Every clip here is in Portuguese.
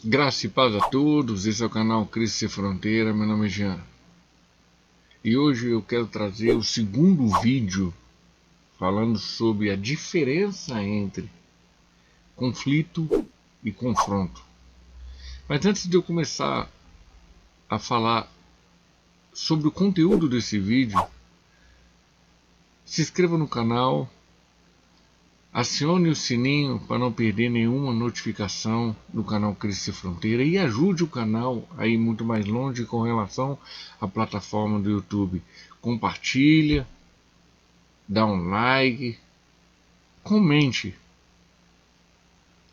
Graça e paz a todos, esse é o canal Cristo Sem Fronteira, meu nome é Jean. E hoje eu quero trazer o segundo vídeo falando sobre a diferença entre conflito e confronto. Mas antes de eu começar a falar sobre o conteúdo desse vídeo, se inscreva no canal, acione o sininho para não perder nenhuma notificação do canal Cristo Sem Fronteira e ajude o canal a ir muito mais longe com relação à plataforma do YouTube. Compartilha, dá um like, comente,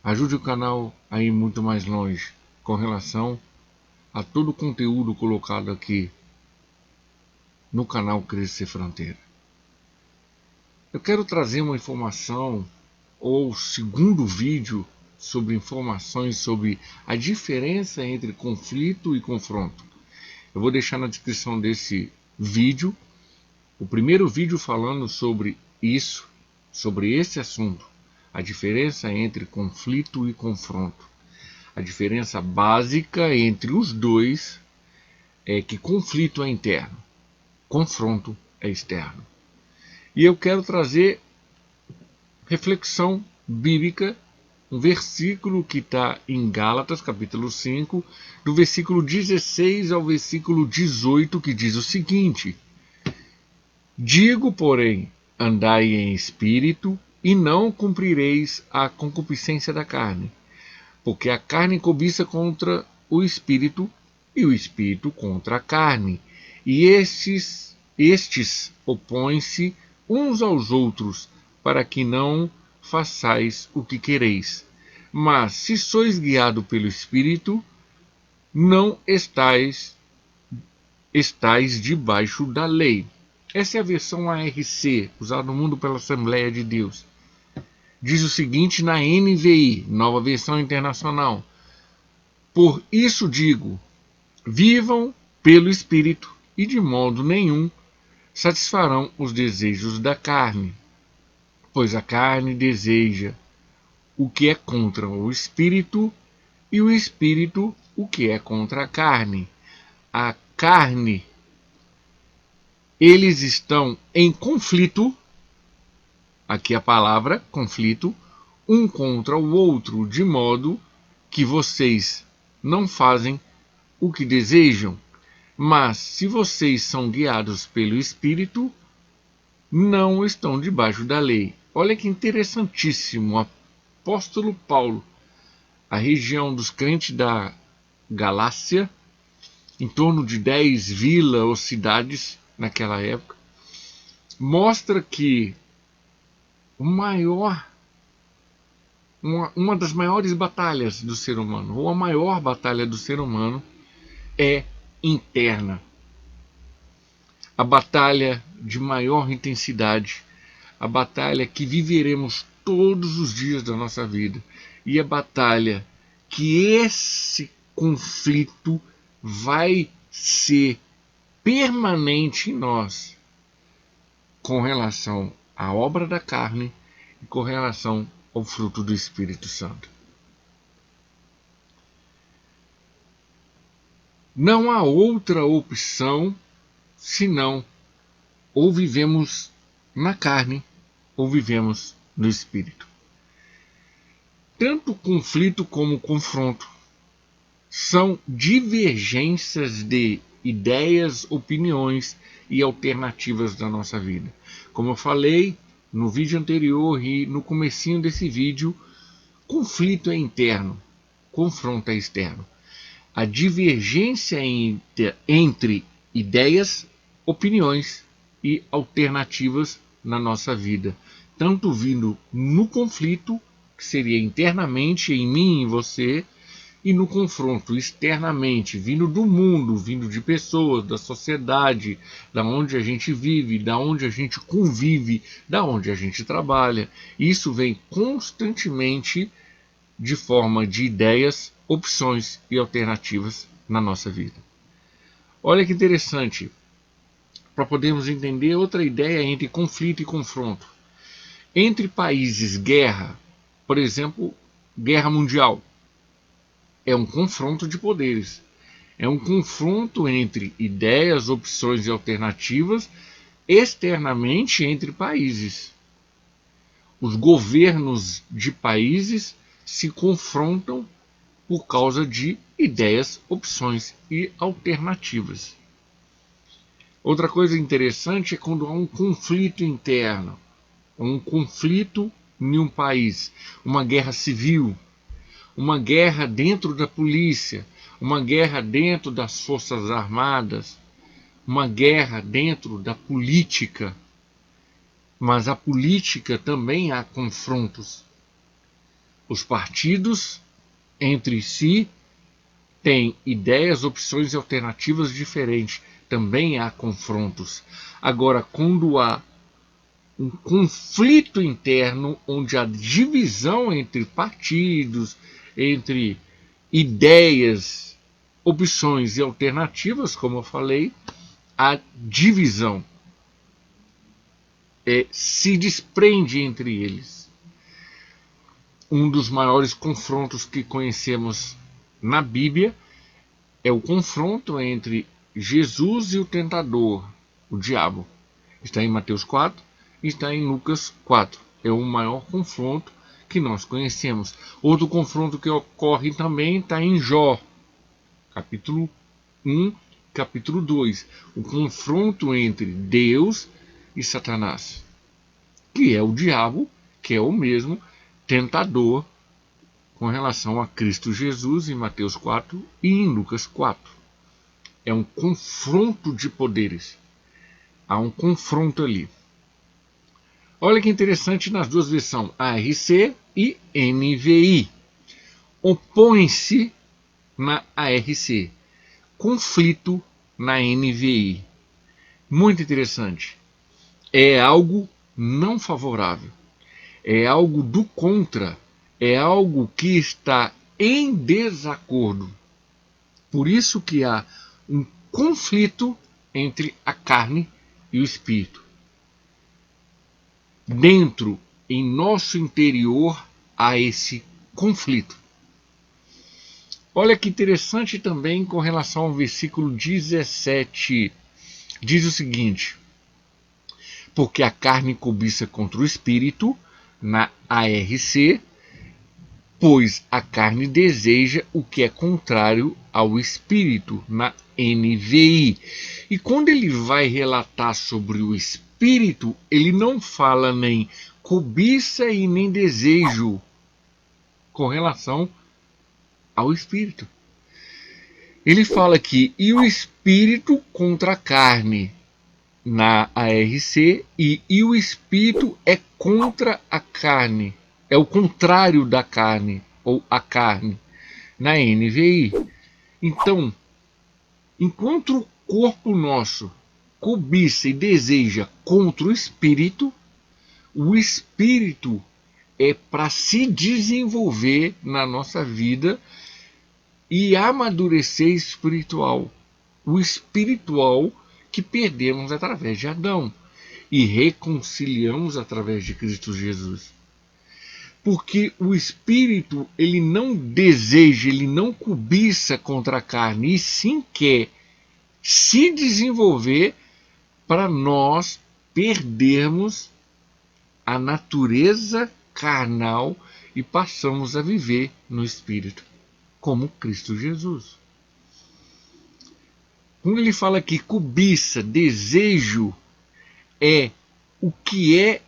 ajude o canal a ir muito mais longe com relação a todo o conteúdo colocado aqui no canal Cristo Sem Fronteira. Eu quero trazer uma informação ou segundo vídeo sobre informações sobre a diferença entre conflito e confronto. Eu vou deixar na descrição desse vídeo o primeiro vídeo falando sobre isso, sobre esse assunto, a diferença entre conflito e confronto. A diferença básica entre os dois é que conflito é interno, confronto é externo. E eu quero trazer reflexão bíblica, um versículo que está em Gálatas, capítulo 5, do versículo 16 ao versículo 18, que diz o seguinte: Digo, porém, andai em espírito, e não cumprireis a concupiscência da carne, porque a carne cobiça contra o espírito, e o espírito contra a carne, e estes opõem-se uns aos outros, para que não façais o que quereis. Mas se sois guiado pelo Espírito, não estáis debaixo da lei. Essa é a versão ARC, usada no mundo pela Assembleia de Deus. Diz o seguinte na NVI, Nova Versão Internacional: Por isso digo, vivam pelo Espírito, e de modo nenhum satisfarão os desejos da carne, pois a carne deseja o que é contra o Espírito, e o Espírito o que é contra a carne. A carne, eles estão em conflito, aqui a palavra conflito, um contra o outro, de modo que vocês não fazem o que desejam. Mas se vocês são guiados pelo Espírito, não estão debaixo da lei. Olha que interessantíssimo. O apóstolo Paulo, a região dos crentes da Galácia, em torno de 10 vilas ou cidades naquela época, mostra que uma das maiores batalhas do ser humano, ou a maior batalha do ser humano, é interna. A batalha de maior intensidade, a batalha que viveremos todos os dias da nossa vida, e a batalha que esse conflito vai ser permanente em nós com relação à obra da carne e com relação ao fruto do Espírito Santo. Não há outra opção senão ou vivemos na carne ou vivemos no Espírito. Tanto conflito como confronto são divergências de ideias, opiniões e alternativas da nossa vida. Como eu falei no vídeo anterior e no comecinho desse vídeo, conflito é interno, confronto é externo. A divergência entre ideias, opiniões e alternativas na nossa vida, tanto vindo no conflito, que seria internamente em mim e em você, e no confronto externamente, vindo do mundo, vindo de pessoas, da sociedade, da onde a gente vive, da onde a gente convive, da onde a gente trabalha. Isso vem constantemente de forma de ideias, opções e alternativas na nossa vida. Olha que interessante, para podermos entender outra ideia entre conflito e confronto. Entre países, guerra, por exemplo, guerra mundial. é um confronto de poderes. É um confronto entre ideias, opções e alternativas externamente entre países. Os governos de países se confrontam por causa de ideias, opções e alternativas. Outra coisa interessante é quando há um conflito interno, um conflito em um país, uma guerra civil, uma guerra dentro da polícia, uma guerra dentro das forças armadas, uma guerra dentro da política. Mas a política também há confrontos. Os partidos entre si têm ideias, opções e alternativas diferentes. Também há confrontos. Agora, quando há um conflito interno, onde há divisão entre partidos, entre ideias, opções e alternativas, como eu falei, a divisão se desprende entre eles. Um dos maiores confrontos que conhecemos na Bíblia é o confronto entre Jesus e o tentador, o diabo. Está em Mateus 4 e está em Lucas 4. É o maior confronto que nós conhecemos. Outro confronto que ocorre também está em Jó, capítulo 1, capítulo 2. O confronto entre Deus e Satanás, que é o diabo, que é o mesmo tentador com relação a Cristo Jesus em Mateus 4 e em Lucas 4. É um confronto de poderes. Há um confronto ali. Olha que interessante nas duas versões, ARC e NVI. Opõe-se na ARC, conflito na NVI. Muito interessante. É algo não favorável. É algo do contra. É algo que está em desacordo. Por isso que há um conflito entre a carne e o espírito. Dentro, em nosso interior, há esse conflito. Olha que interessante também com relação ao versículo 17. Diz o seguinte: porque a carne cobiça contra o espírito, na ARC, pois a carne deseja o que é contrário ao espírito, na NVI. E quando ele vai relatar sobre o espírito, ele não fala nem cobiça e nem desejo com relação ao espírito. Ele fala que e o espírito contra a carne, na ARC, e o espírito é contra a carne, é o contrário da carne, ou a carne, na NVI. Então, enquanto o corpo nosso cobiça e deseja contra o espírito é para se desenvolver na nossa vida e amadurecer espiritual. O espiritual que perdemos através de Adão e reconciliamos através de Cristo Jesus. Porque o espírito, ele não deseja, ele não cobiça contra a carne, e sim quer se desenvolver para nós perdermos a natureza carnal e passamos a viver no espírito, como Cristo Jesus. Quando ele fala que cobiça, desejo, é o que é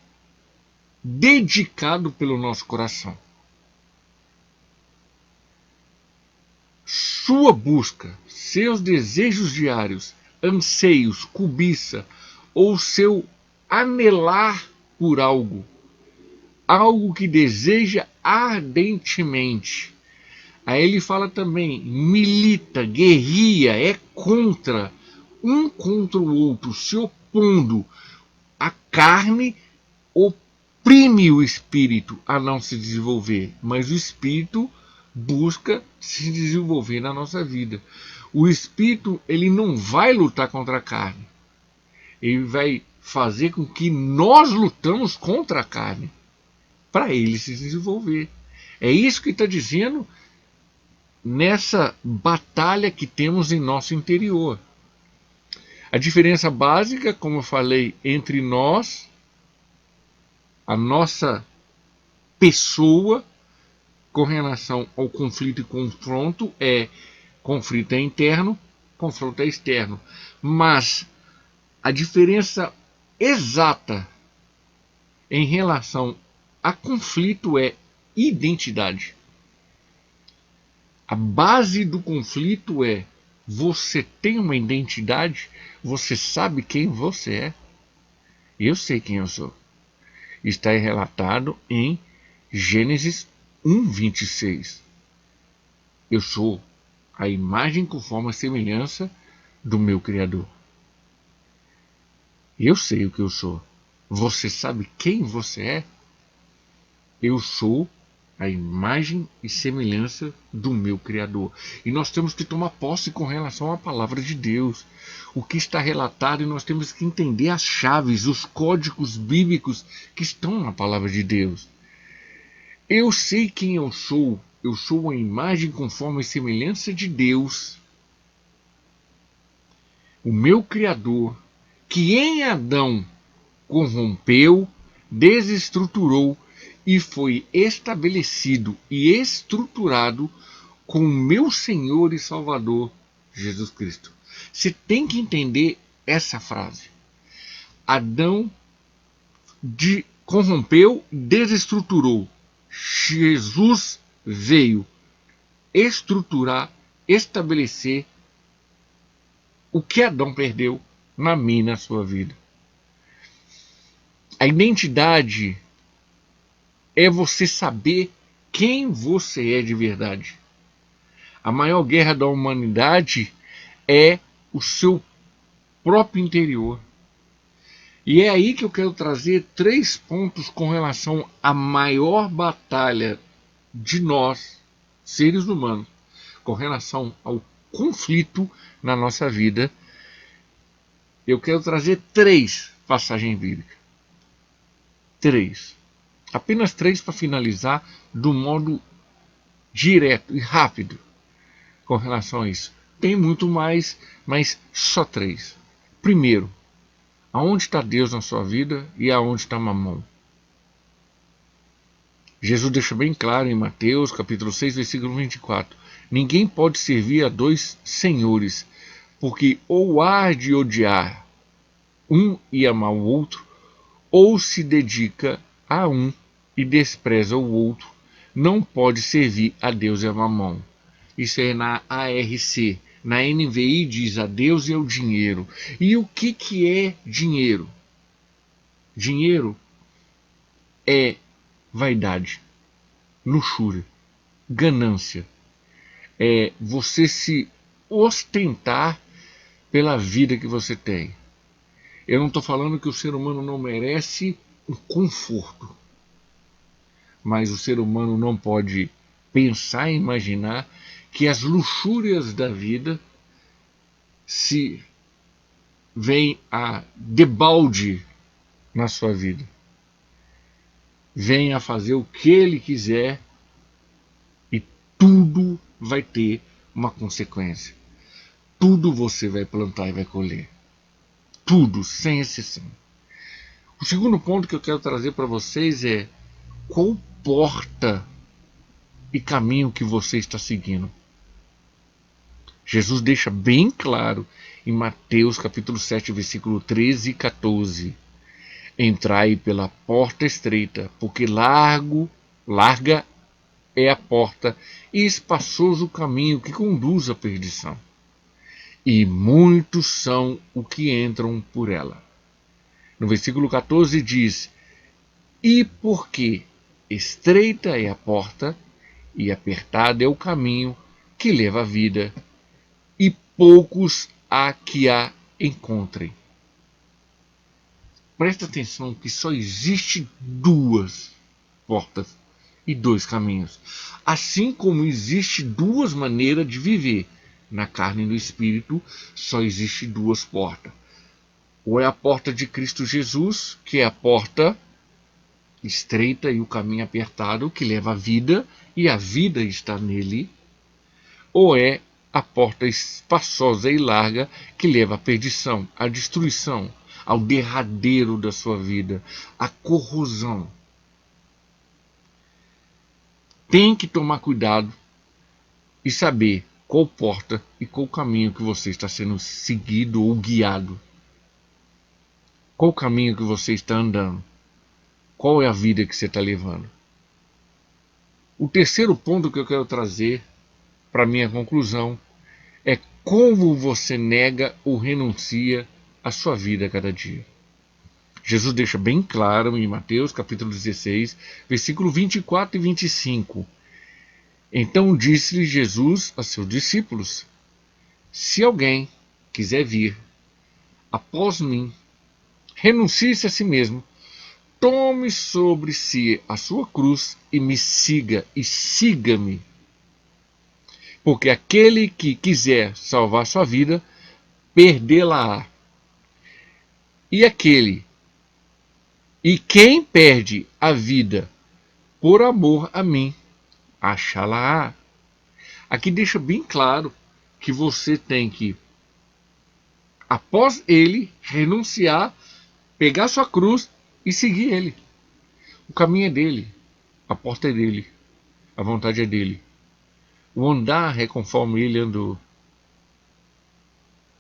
dedicado pelo nosso coração. Sua busca, seus desejos diários, anseios, cobiça, ou seu anelar por algo, algo que deseja ardentemente. Aí ele fala também, milita, guerria, é contra, um contra o outro, se opondo. A carne oprime o espírito a não se desenvolver, mas o espírito busca se desenvolver na nossa vida. O espírito, ele não vai lutar contra a carne. Ele vai fazer com que nós lutamos contra a carne para ele se desenvolver. É isso que está dizendo nessa batalha que temos em nosso interior. A diferença básica, como eu falei, entre nós, a nossa pessoa, com relação ao conflito e confronto, conflito é interno, confronto é externo. Mas a diferença exata em relação a conflito é identidade. A base do conflito é: você tem uma identidade, você sabe quem você é. Eu sei quem eu sou. Está relatado em Gênesis 1:26. Eu sou a imagem conforme a semelhança do meu Criador. Eu sei o que eu sou. Você sabe quem você é? Eu sou a imagem e semelhança do meu Criador. E nós temos que tomar posse com relação à palavra de Deus. O que está relatado, e nós temos que entender as chaves, os códigos bíblicos que estão na palavra de Deus. Eu sei quem eu sou a imagem conforme a semelhança de Deus, o meu Criador, que em Adão corrompeu, desestruturou e foi estabelecido e estruturado com o meu Senhor e Salvador, Jesus Cristo. Você tem que entender essa frase. Adão corrompeu, desestruturou. Jesus veio estruturar, estabelecer o que Adão perdeu na minha e na sua vida. A identidade é você saber quem você é de verdade. A maior guerra da humanidade é o seu próprio interior. E é aí que eu quero trazer 3 pontos com relação à maior batalha de nós, seres humanos, com relação ao conflito na nossa vida. Eu quero trazer 3 passagens bíblicas. 3. Apenas 3 para finalizar do modo direto e rápido com relação a isso. Tem muito mais, mas só 3. Primeiro, aonde está Deus na sua vida e aonde está Mamon? Jesus deixa bem claro em Mateus capítulo 6, versículo 24. Ninguém pode servir a 2 senhores, porque ou há de odiar um e amar o outro, ou se dedica a um e despreza o outro. Não pode servir a Deus e a Mamon. Isso é na ARC. Na NVI diz a Deus e ao dinheiro. E o que é dinheiro? Dinheiro é vaidade, luxúria, ganância. É você se ostentar pela vida que você tem. Eu não estou falando que o ser humano não merece um conforto, mas o ser humano não pode pensar e imaginar que as luxúrias da vida se vêm a debalde na sua vida. Vem a fazer o que ele quiser e tudo vai ter uma consequência. Tudo você vai plantar e vai colher. Tudo, sem exceção. O segundo ponto que eu quero trazer para vocês é: qual porta e caminho que você está seguindo? Jesus deixa bem claro em Mateus capítulo 7, versículo 13 e 14. Entrai pela porta estreita, porque larga é a porta e espaçoso o caminho que conduz à perdição. E muitos são os que entram por ela. No versículo 14 diz: e porque estreita é a porta e apertado é o caminho que leva à vida, e poucos há que a encontrem. Presta atenção que só existe 2 portas e 2 caminhos. Assim como existe 2 maneiras de viver na carne e no espírito, só existe 2 portas. Ou é a porta de Cristo Jesus, que é a porta estreita e o caminho apertado que leva à vida, e a vida está nele. ou é a porta espaçosa e larga que leva à perdição, à destruição, ao derradeiro da sua vida, à corrosão. Tem que tomar cuidado e saber qual porta e qual caminho que você está sendo seguido ou guiado. Qual caminho que você está andando? Qual é a vida que você está levando? O terceiro ponto que eu quero trazer para minha conclusão é como você nega ou renuncia a sua vida a cada dia. Jesus deixa bem claro em Mateus capítulo 16, versículo 24 e 25. Então disse-lhe Jesus a seus discípulos: se alguém quiser vir após mim, renuncie-se a si mesmo, tome sobre si a sua cruz e me siga, e siga-me. Porque aquele que quiser salvar sua vida, perdê-la-á. E quem perde a vida por amor a mim, achá-la-á. Aqui deixa bem claro que você tem que, após ele, renunciar, pegar sua cruz e seguir ele. O caminho é dele, a porta é dele, a vontade é dele. O andar é conforme ele andou.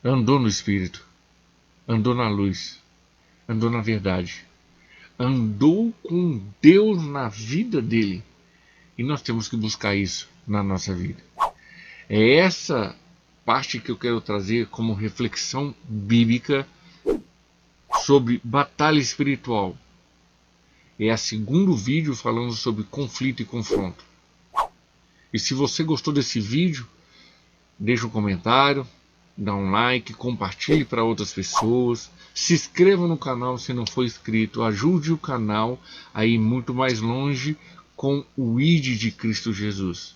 Andou no Espírito, andou na luz, andou na verdade, andou com Deus na vida dele. E nós temos que buscar isso na nossa vida. É essa parte que eu quero trazer como reflexão bíblica sobre batalha espiritual. É o segundo vídeo falando sobre conflito e confronto. E se você gostou desse vídeo, deixa um comentário, dá um like, compartilhe para outras pessoas, se inscreva no canal se não for inscrito, ajude o canal a ir muito mais longe com o ID de Cristo Jesus.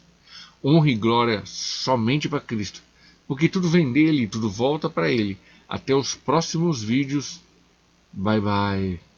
Honra e glória somente para Cristo, porque tudo vem dele, tudo volta para ele. Até os próximos vídeos. Bye bye.